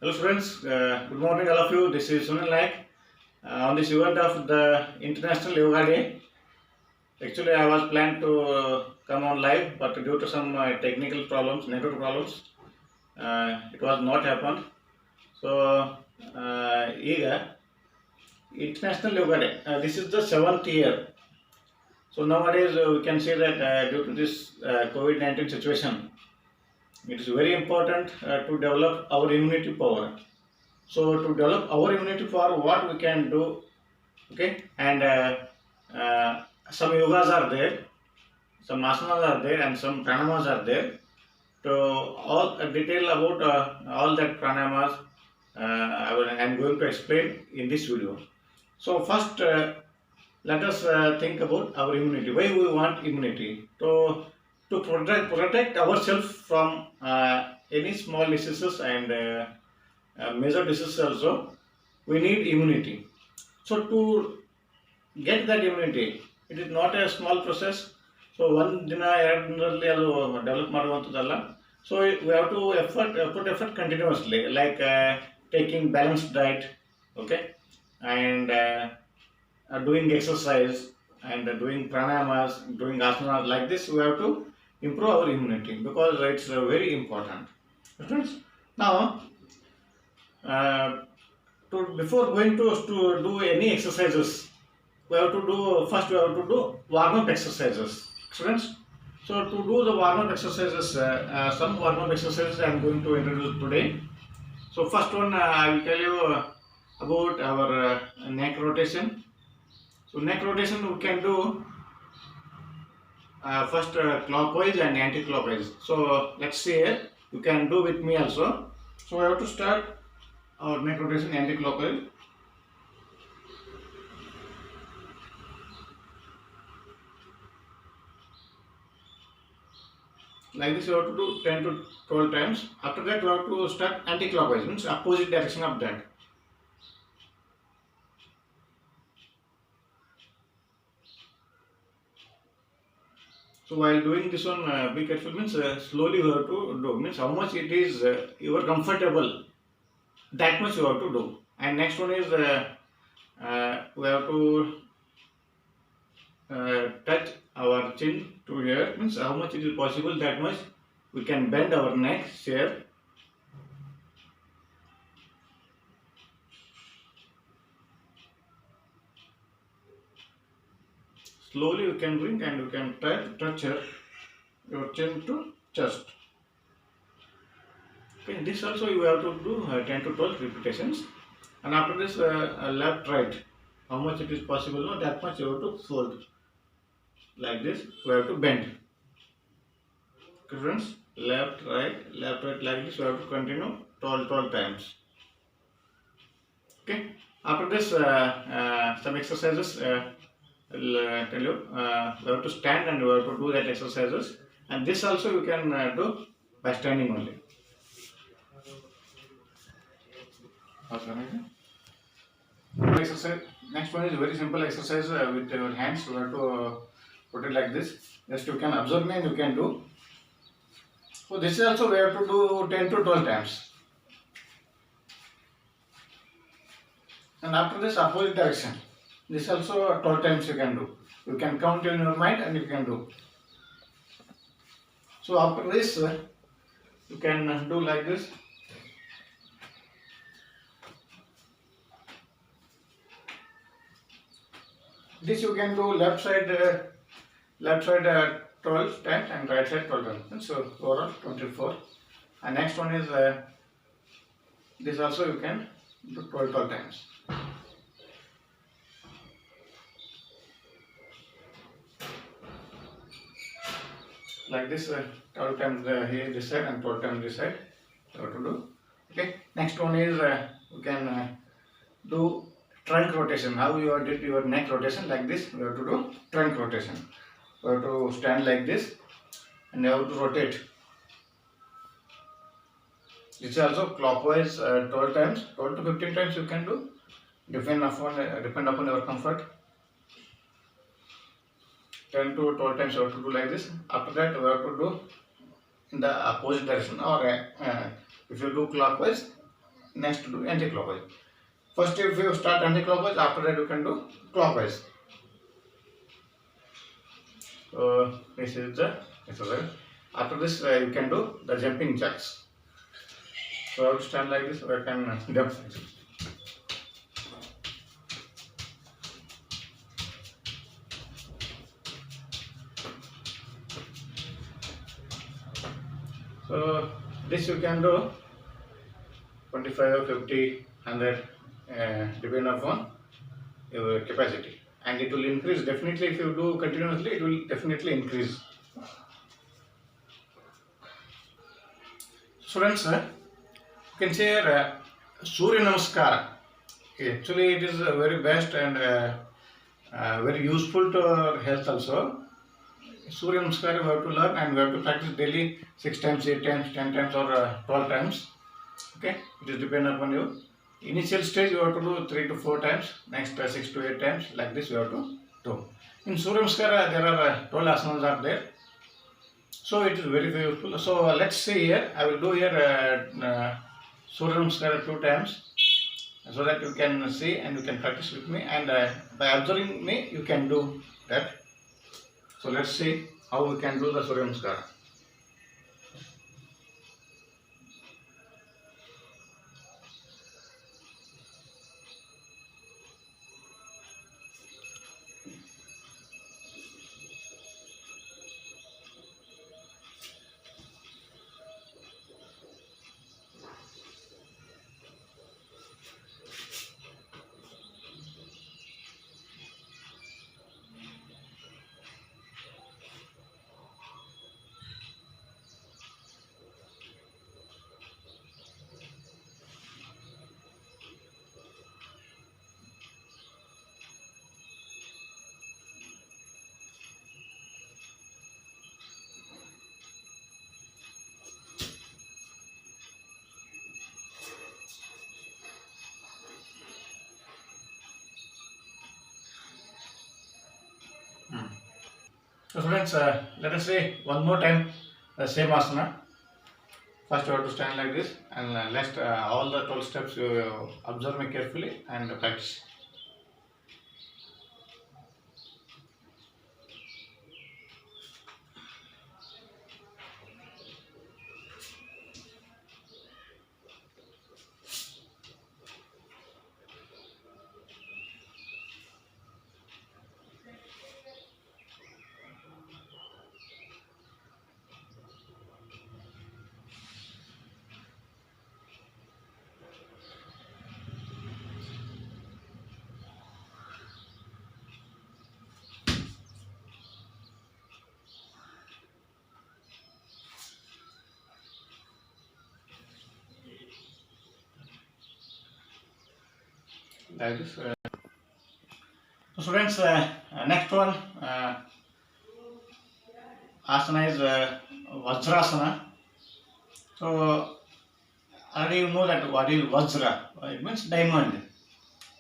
Hello friends, good morning all of you. This is Sunil Naik. On this event of the International Yoga Day, actually I was planned to come on live, but due to some technical problems, network problems, it was not happened. So, ಈಗ International Yoga Day, this is the seventh year. So nowadays we can see that due to this COVID-19 situation, it is very important to develop our immunity power. So to develop our immunity power, what we can do, okay, and some yogas are there, some asanas are there, and some pranayamas are there. To all detail about all that pranayamas, I'm going to explain in this video. So first, let us think about our immunity. Why we want immunity? To protect ourselves from any small diseases and major diseases also. We need immunity. So to get that immunity, it is not a small process. So one ದಿನ ಎರಡು ದಿನದಲ್ಲಿ ಅದು develop ಮಾಡುವಂಥದ್ದಲ್ಲ. So we have to put effort continuously, like taking balanced diet, okay, and doing exercise and doing pranayamas, doing asanas. Like this, we have to improve our immunity because it's very important. Friends, now uh, before going to do any exercises, we have to do first. We have to do warm up exercises, students. So to do the warm up exercises, some warm up exercises I am going to introduce today. So first one, I will tell you about our neck rotation. So neck rotation we can do first clockwise and anti-clockwise. So let's see here. You can do with me also. So we have to start our neck rotation anti-clockwise. Like this, you have to do 10 to 12 times. After that, you have to start anti-clockwise, means opposite direction of that. So while doing this one, be careful, means slowly you have to do, means how much it is you are comfortable, that much you have to do. And next one is we have to touch our chin to here, means how much it is possible, that much we can bend our neck here. Slowly you can bring and you can touch your chin to chest. Okay, this also you have to do 10 to 12 repetitions. And after this, left right, how much it is possible, no, that much you have to fold. Like this, we have to bend. Okay, friends, left right, like this, you have to continue 12 times. Okay, after this, some exercises. I'll tell you, you have to stand and you have to do that exercises, and this also you can do by standing only. Exercise. Next one is a very simple exercise with your hands. You have to put it like this. Just you can observe me and you can do. So this is also we have to do 10 to 12 times. And after this, opposite direction. This also 12 times you can do. You can count in your mind and you can do. So after this, you can do like this. This you can do left side 12 times and right side 12 times. So overall 24. And next one is this also you can do 12 times. Like this, 12 times here this side and 12 times this side. You have to do. Okay. Next one is you can do trunk rotation. How you did your neck rotation, like this, you have to do trunk rotation. You have to stand like this and you have to rotate. This is also clockwise 12 times, 12 to 15 times you can do. Depend upon your comfort. 10 to 12 times you have to do like this. After that, you have to do in the opposite direction, or if you do clockwise, next to do anti-clockwise. First, if you start anti-clockwise, after that you can do clockwise. So this is the exercise. After this, you can do the jumping jacks. So I will stand like this, so I can jump. So this you can do 25 or 50, 100, depending upon your capacity, and it will increase definitely. If you do continuously, it will definitely increase. Students, you can say Surya Namaskara. Okay, actually, it is very best and very useful to our health also. Surya Namaskar we have to learn, and we have to practice daily 6 times, 8 times, 10 times, or 12 times. Okay, it is dependent upon you. Initial stage you have to do 3 to 4 times, next 6 to 8 times, like this you have to do. In Surya Namaskar there are 12 asanas are there. So it is very, very useful. So let's see here. I will do here Surya Namaskar 2 times, so that you can see and you can practice with me, and by observing me you can do that. So let's see how we can do the Surya Namaskar. So students, let us say one more time the same asana. First you have to stand like this, and let's all the 12 steps you observe me carefully and practice. Like this. So students, next one asana is Vajrasana. So already you know that what is Vajra. It means diamond.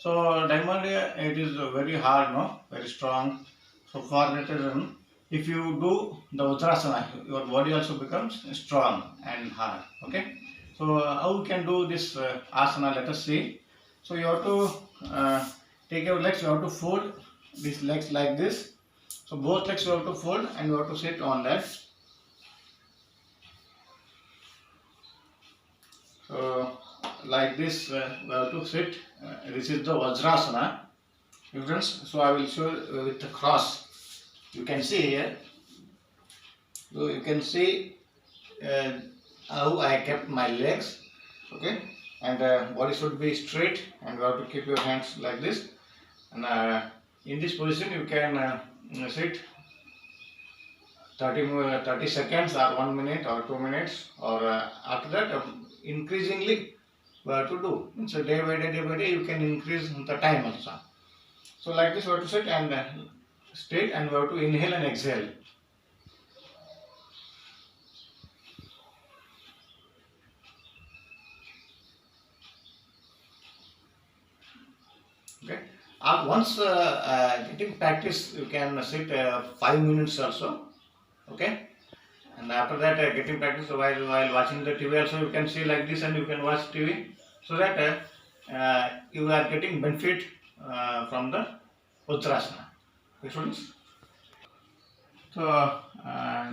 So diamond, it is very hard, no, very strong. So for that reason, if you do the Vajrasana, your body also becomes strong and hard. Okay. So how we can do this asana? Let us see. So you have to take your legs. You have to fold these legs like this. So both legs you have to fold, and you have to sit on that. So like this we have to sit. This is the Vajrasana, friends. So I will show with the cross. You can see here. So you can see how I kept my legs. Okay, and body should be straight, and you have to keep your hands like this. And in this position you can sit 30 seconds or 1 minute or 2 minutes, or after that increasingly we have to do. So day by day you can increase the time also. So like this we have to sit and straight, and we have to inhale and exhale. Okay. Once getting practice, you can sit 5 minutes also. Okay. And after that, getting practice while watching the TV also, you can see like this, and you can watch TV. so that you are getting benefit from the Vajrasana. Okay, students. So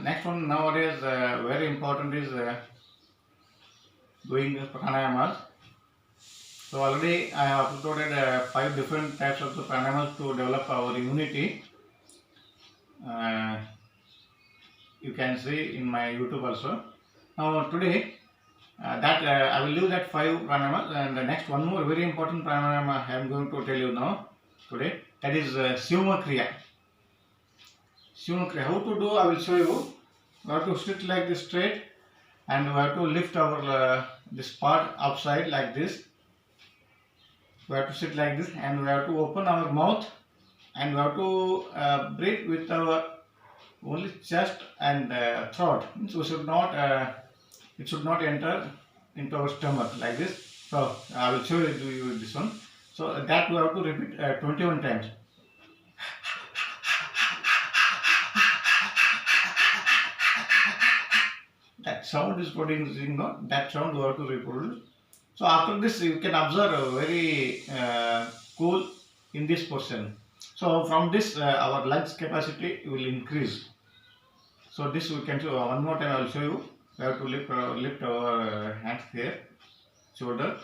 next one nowadays very important is doing pranayamas. So already I have uploaded 5 different types of the pranayamas to develop our immunity. Uh, you can see in my YouTube also. Now today that I will leave that 5 pranayamas, and the next one more very important pranayama I am going to tell you now today. That is Sivama Kriya. Sivama Kriya. How to do? I will show you. We have to sit like this straight, and we have to lift our this part upside like this. We have to sit like this, and we have to open our mouth, and we have to breathe with our only chest and throat. So we should not it should not enter into our stomach like this. So I will show you this one. So that we have to repeat 21 times. That sound is producing, no? That sound we have to reproduce. So after this, you can observe very cool in this portion. So from this, our lungs capacity will increase. So this we can show one more time. I will show you. We have to lift our hands here, shoulder.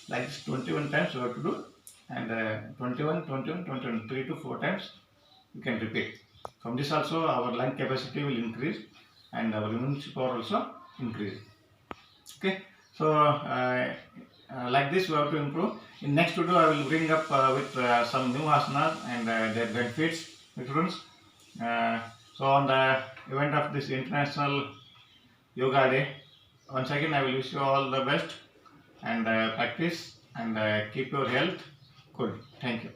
Like this 21 times we have to do, and 21, 21, 21, 3 to 4 times you can repeat. From this also our lung capacity will increase and our immunity power also increase. Okay, so like this we have to improve. In next video I will bring up with some new asanas and their benefits, students. So on the event of this International Yoga Day, once again I will wish you all the best and practice and keep your health good. Thank you.